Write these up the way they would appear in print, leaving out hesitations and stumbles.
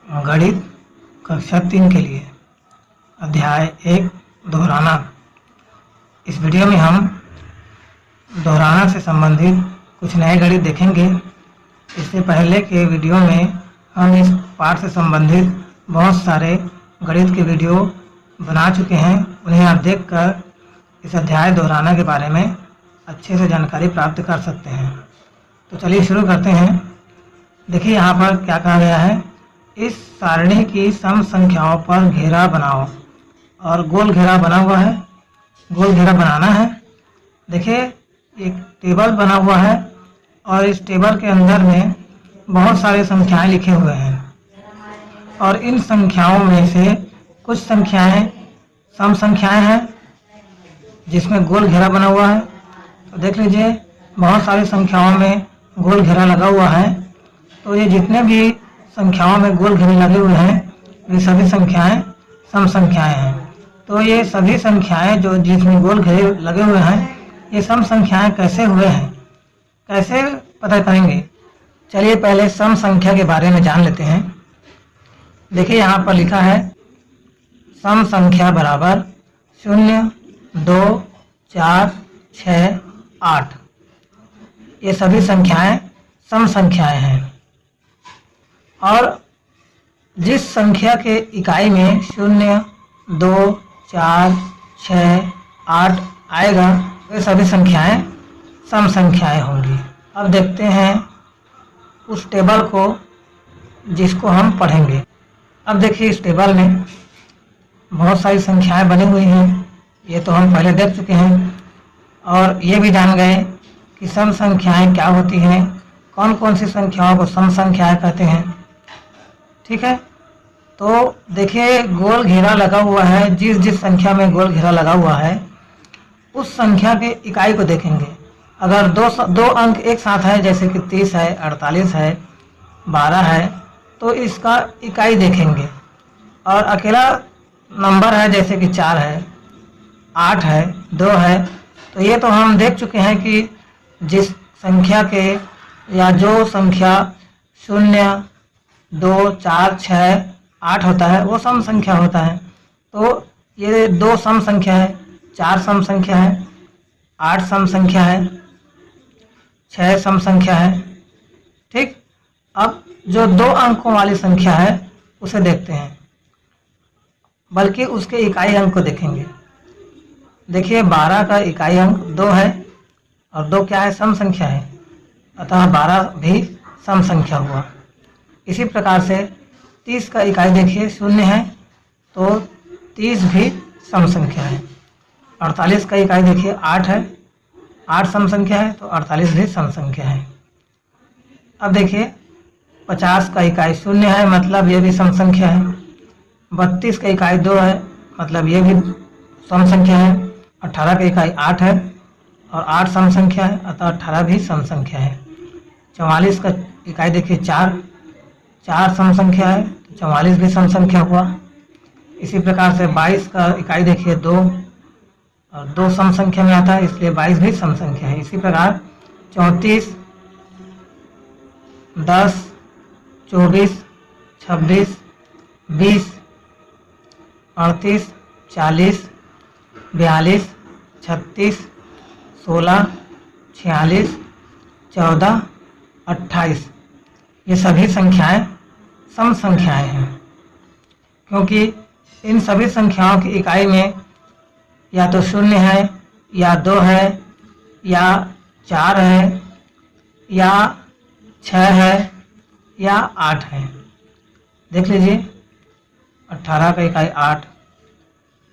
गणित कक्षा 3 के लिए अध्याय 1 दोहराना। इस वीडियो में हम दोहराना से संबंधित कुछ नए गणित देखेंगे। इससे पहले के वीडियो में हम इस पाठ से संबंधित बहुत सारे गणित के वीडियो बना चुके हैं। उन्हें आप देखकर इस अध्याय दोहराना के बारे में अच्छे से जानकारी प्राप्त कर सकते हैं। तो चलिए शुरू करते हैं। देखिए यहाँ पर क्या कहा गया है, इस सारणी की सम संख्याओं पर घेरा बनाओ। और गोल घेरा बना हुआ है, गोल घेरा बनाना है। देखिए एक टेबल बना हुआ है और इस टेबल के अंदर में बहुत सारे संख्याएं लिखे हुए हैं और इन संख्याओं में से कुछ संख्याएं सम संख्याएं हैं जिसमें गोल घेरा बना हुआ है। तो देख लीजिए बहुत सारी संख्याओं में गोल घेरा लगा हुआ है। तो ये जितने भी संख्याओं में गोल घेरे लगे हुए हैं ये सभी संख्याएं सम संख्याएं हैं। तो ये सभी संख्याएं जो जिसमें गोल घेरे लगे हुए हैं ये सम संख्याएं कैसे हुए हैं, कैसे पता करेंगे। चलिए पहले सम संख्या के बारे में जान लेते हैं। देखिए यहाँ पर लिखा है सम संख्या बराबर 0, 2, 4, 6, 8। ये सभी संख्याएं सम संख्याएं हैं और जिस संख्या के इकाई में 0, 2, 4, 6, 8 आएगा वे सभी संख्याएं सम संख्याएं होंगी। अब देखते हैं उस टेबल को जिसको हम पढ़ेंगे। अब देखिए इस टेबल में बहुत सारी संख्याएं बनी हुई हैं, ये तो हम पहले देख चुके हैं। और ये भी जान गए कि सम संख्याएं क्या होती हैं, कौन कौन सी संख्याओं को सम संख्याएं कहते हैं। ठीक है, तो देखिए गोल घेरा लगा हुआ है। जिस जिस संख्या में गोल घेरा लगा हुआ है उस संख्या के इकाई को देखेंगे। अगर दो अंक एक साथ है जैसे कि 30 है, 48 है, 12 है, तो इसका इकाई देखेंगे। और अकेला नंबर है जैसे कि 4 है, 8 है, 2 है, तो ये तो हम देख चुके हैं कि जिस संख्या के या जो संख्या 0, 2, 4, 6, 8 होता है वो सम संख्या होता है। तो ये 2 सम संख्या है, 4 सम संख्या है, 8 सम संख्या है, 6 सम संख्या है। ठीक, अब जो 2 अंकों वाली संख्या है उसे देखते हैं, बल्कि उसके इकाई अंक को देखेंगे। देखिए 12 का इकाई अंक 2 है और 2 क्या है, सम संख्या है, अतः 12 भी सम संख्या हुआ। इसी प्रकार से 30 का इकाई देखिए 0 है तो 30 भी सम संख्या है। 48 का इकाई देखिए 8 है, 8 सम संख्या है तो 48 भी सम संख्या है। अब देखिए 50 का इकाई 0 है मतलब ये भी सम संख्या है। 32 का इकाई 2 है मतलब ये भी सम संख्या है। 18 का इकाई 8 है और 8 सम संख्या है अतः 18 भी सम संख्या है। 44 का इकाई देखिए 4 सम संख्या है तो 44 भी सम संख्या हुआ। इसी प्रकार से 22 का इकाई देखिए 2 और 2 सम संख्या में आता है इसलिए 22 भी सम संख्या है। इसी प्रकार 34, 10, 24, 26, 20, 38, 40, 42, 36, 16, 46, 14, 28 ये सभी संख्याएं सम संख्याएं हैं, क्योंकि इन सभी संख्याओं की इकाई में या तो 0 है या 2 है या 4 है या 6 है या 8 है। देख लीजिए 18 का इकाई 8,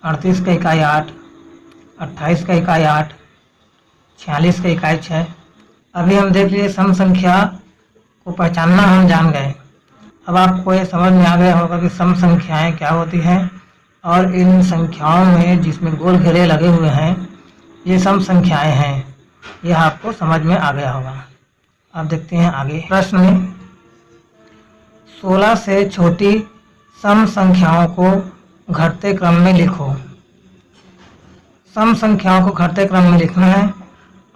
38 का इकाई 8, 28 का इकाई 8, 46 का इकाई 6। अभी हम देख लीजिए सम संख्या को पहचानना हम जान गए। अब आपको ये समझ में आ गया होगा कि सम संख्याएं क्या होती हैं और इन संख्याओं में जिसमें गोल घेरे लगे हुए हैं ये सम संख्याएं हैं। यह आपको समझ में आ गया होगा। अब देखते हैं आगे प्रश्न में। 16 से छोटी सम संख्याओं को घटते क्रम में लिखो। सम संख्याओं को घटते क्रम में लिखना है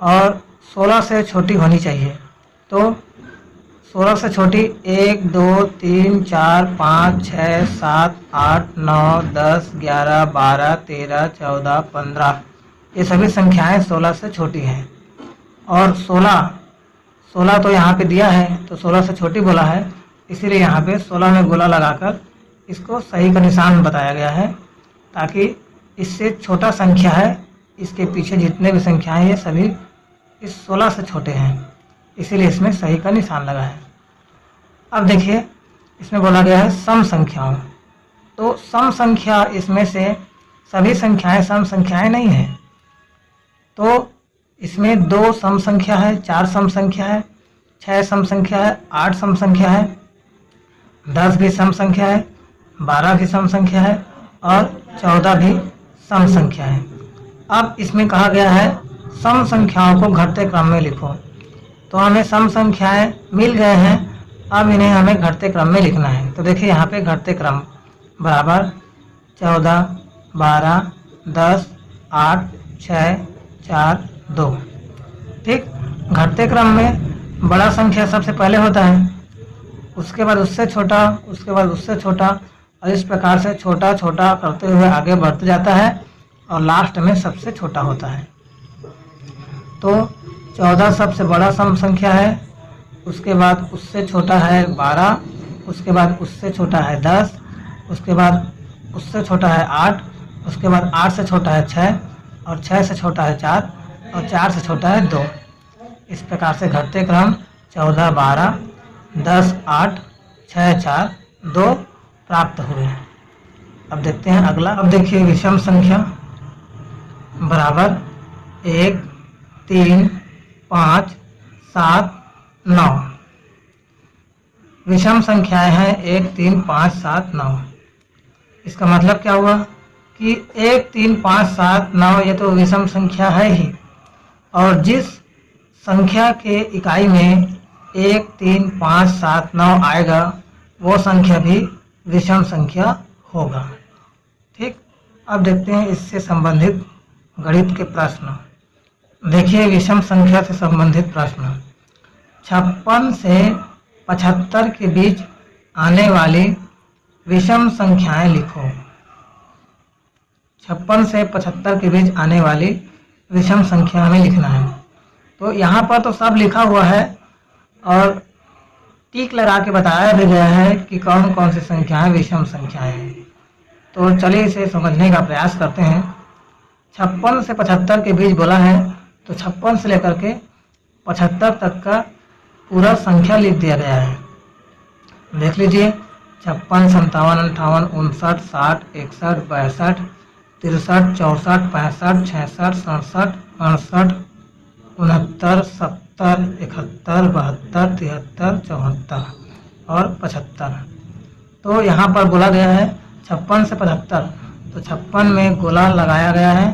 और 16 से छोटी होनी चाहिए। तो 16 से छोटी 1, 2, 3, 4, 5, 6, 7, 8, 9, 10, 11, 12, 13, 14, 15 ये सभी संख्याएं 16 से छोटी हैं। और 16 तो यहाँ पे दिया है तो 16 से छोटी बोला है, इसीलिए यहाँ पे 16 में गोला लगाकर इसको सही का निशान बताया गया है, ताकि इससे छोटा संख्या है, इसके पीछे जितने भी संख्याएं हैं ये सभी इस 16 से छोटे हैं, इसीलिए इसमें सही का निशान लगा है। अब देखिए इसमें बोला गया है सम संख्याओं, तो सम संख्या इसमें से सभी संख्याएं सम संख्याएं नहीं हैं, तो इसमें 2 सम संख्या है, 4 सम संख्या है, 6 सम संख्या है, 8 सम संख्या है, 10 भी सम संख्या है, 12 भी सम संख्या है और 14 भी सम संख्या है। अब इसमें कहा गया है सम संख्याओं को घटते क्रम में लिखो, तो हमें सम संख्याएं मिल गए हैं, अब इन्हें हमें घटते क्रम में लिखना है। तो देखिए यहाँ पे घटते क्रम बराबर 14, 12, 10, 8, 6, 4, 2। ठीक, घटते क्रम में बड़ा संख्या सबसे पहले होता है, उसके बाद उससे छोटा, उसके बाद उससे छोटा, और इस प्रकार से छोटा छोटा करते हुए आगे बढ़ते जाता है और लास्ट में सबसे छोटा होता है। तो 14 सबसे बड़ा सम संख्या है, उसके बाद उससे छोटा है 12, उसके बाद उससे छोटा है 10, उसके बाद उससे छोटा है 8, उसके बाद 8 से छोटा है 6 और 6 से छोटा है 4 और 4 से छोटा है 2। इस प्रकार से घटते क्रम 14, 12, 10, 8, 6, 4, 2 प्राप्त हुए। अब देखते हैं अगला। अब देखिए विषम संख्या बराबर 1, 3, 5, 7, 9। विषम संख्याएं हैं 1, 3, 5, 7, 9। इसका मतलब क्या हुआ कि 1, 3, 5, 7, 9 ये तो विषम संख्या है ही, और जिस संख्या के इकाई में 1, 3, 5, 7, 9 आएगा वो संख्या भी विषम संख्या होगा। ठीक, अब देखते हैं इससे संबंधित गणित के प्रश्न। देखिए विषम संख्या से संबंधित प्रश्न। 56 से 75 के बीच आने वाली विषम संख्याएं लिखो। 56 से 75 के बीच आने वाली विषम संख्या हमें लिखना है। तो यहाँ पर तो सब लिखा हुआ है और टिक लगा के बताया भी गया है कि कौन कौन सी संख्याएं विषम संख्याएं हैं। तो चलिए इसे समझने का प्रयास करते हैं। 56 से 75 के बीच बोला है, तो 56 से लेकर के 75 तक का पूरा संख्या लिख दिया गया है। देख लीजिए 56, 57, 58, 59, 60, 61, 62, 63, 64, 65, 66, 67, 68, 69, 70, 71, 72, 73, 74 और 75। तो यहाँ पर बोला गया है 56 से 75, तो 56 में गोला लगाया गया है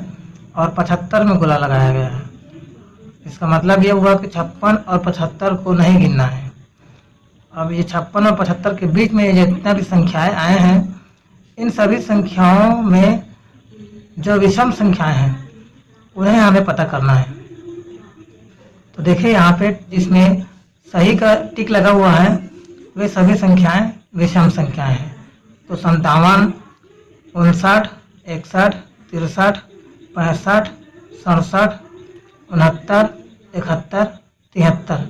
और 75 में गोला लगाया गया है। इसका मतलब ये हुआ कि 56 और 75 को नहीं गिनना है। अब ये 56 और 75 के बीच में जितना भी संख्याएं आए हैं, इन सभी संख्याओं में जो विषम संख्याएं हैं उन्हें हमें पता करना है। तो देखिए यहाँ पे जिसमें सही का टिक लगा हुआ है वे सभी संख्याएं विषम संख्याएं हैं। तो 57, 59, 61, 63, 65, 67, 69, 71, 73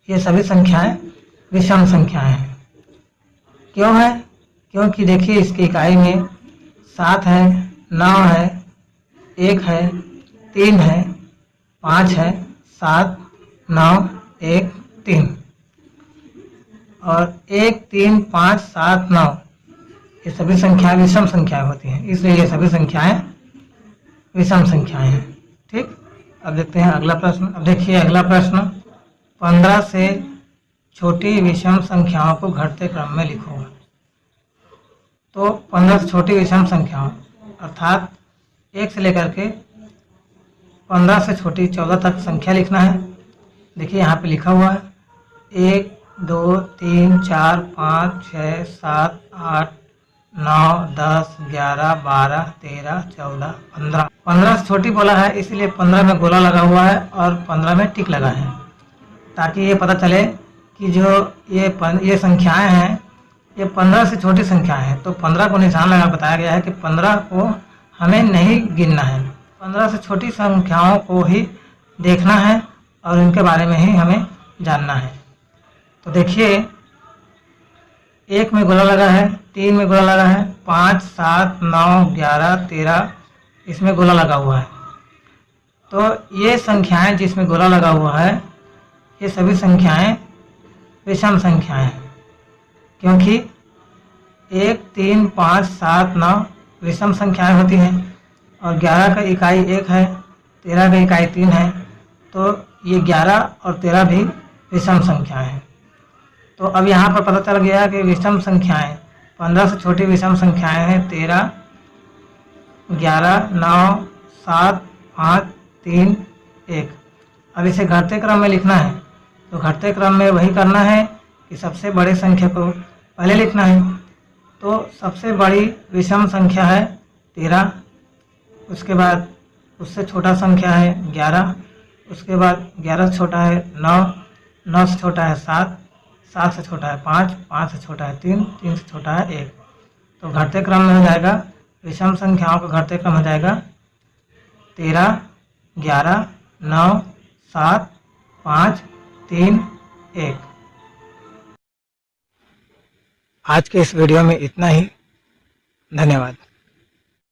ये सभी संख्याएं विषम संख्याएं हैं। क्यों है? क्योंकि देखिए इसकी इकाई में 7 है, 9 है, 1 है, 3 है, 5 है, 7, 9, 1, 3 और 1, 3, 5, 7, 9 ये सभी संख्याएं विषम संख्याएं होती हैं, इसलिए ये सभी संख्याएं विषम संख्याएं हैं। ठीक, अब देखते हैं अगला प्रश्न। अब देखिए अगला प्रश्न, 15 से छोटी विषम संख्याओं को घटते क्रम में लिखो। तो 15 से छोटी विषम संख्याओं अर्थात 1 से लेकर के 15 से छोटी 14 तक संख्या लिखना है। देखिए यहाँ पे लिखा हुआ है 1, 2, 3, 4, 5, 6, 7, 8, 9, 10, 11, 12, 13, 14, 15। 15 से छोटी बोला है इसलिए 15 में गोला लगा हुआ है और 15 में टिक लगा है, ताकि ये पता चले कि जो ये संख्याएं हैं ये 15 से छोटी संख्याएं हैं, तो 15 को निशान लगा बताया गया है कि 15 को हमें नहीं गिनना है, 15 से छोटी संख्याओं को ही देखना है और इनके बारे में ही हमें जानना है। तो देखिए 1 में गोला लगा है, 3 में गोला लगा है, 5, 7, 9, 11, 13 इसमें गोला लगा हुआ है। तो ये संख्याएं जिसमें गोला लगा हुआ है ये सभी संख्याएं विषम संख्याएं हैं, क्योंकि 1, 3, 5, 7, 9 विषम संख्याएं होती हैं और 11 का इकाई 1 है, 13 का इकाई 3 है, तो ये 11 और 13 भी विषम संख्याएं हैं। तो अब यहाँ पर पता चल गया कि विषम संख्याएं 15 से छोटी विषम संख्याएं हैं 13, 11, 9, 7, 5, 3, 1। अब इसे घटते क्रम में लिखना है, तो घटते क्रम में वही करना है कि सबसे बड़े संख्या को पहले लिखना है। तो सबसे बड़ी विषम संख्या है 13, उसके बाद उससे छोटा संख्या है 11, उसके बाद 11 से छोटा है 9, 9 से छोटा है 7, 7 से छोटा है 5, 5 से छोटा है 3, 3 से छोटा है 1। तो घटते क्रम में हो जाएगा, विषम संख्याओं का घटते क्रम हो जाएगा 13, 11, 9, 7, 5, 3, 1। आज के इस वीडियो में इतना ही। धन्यवाद।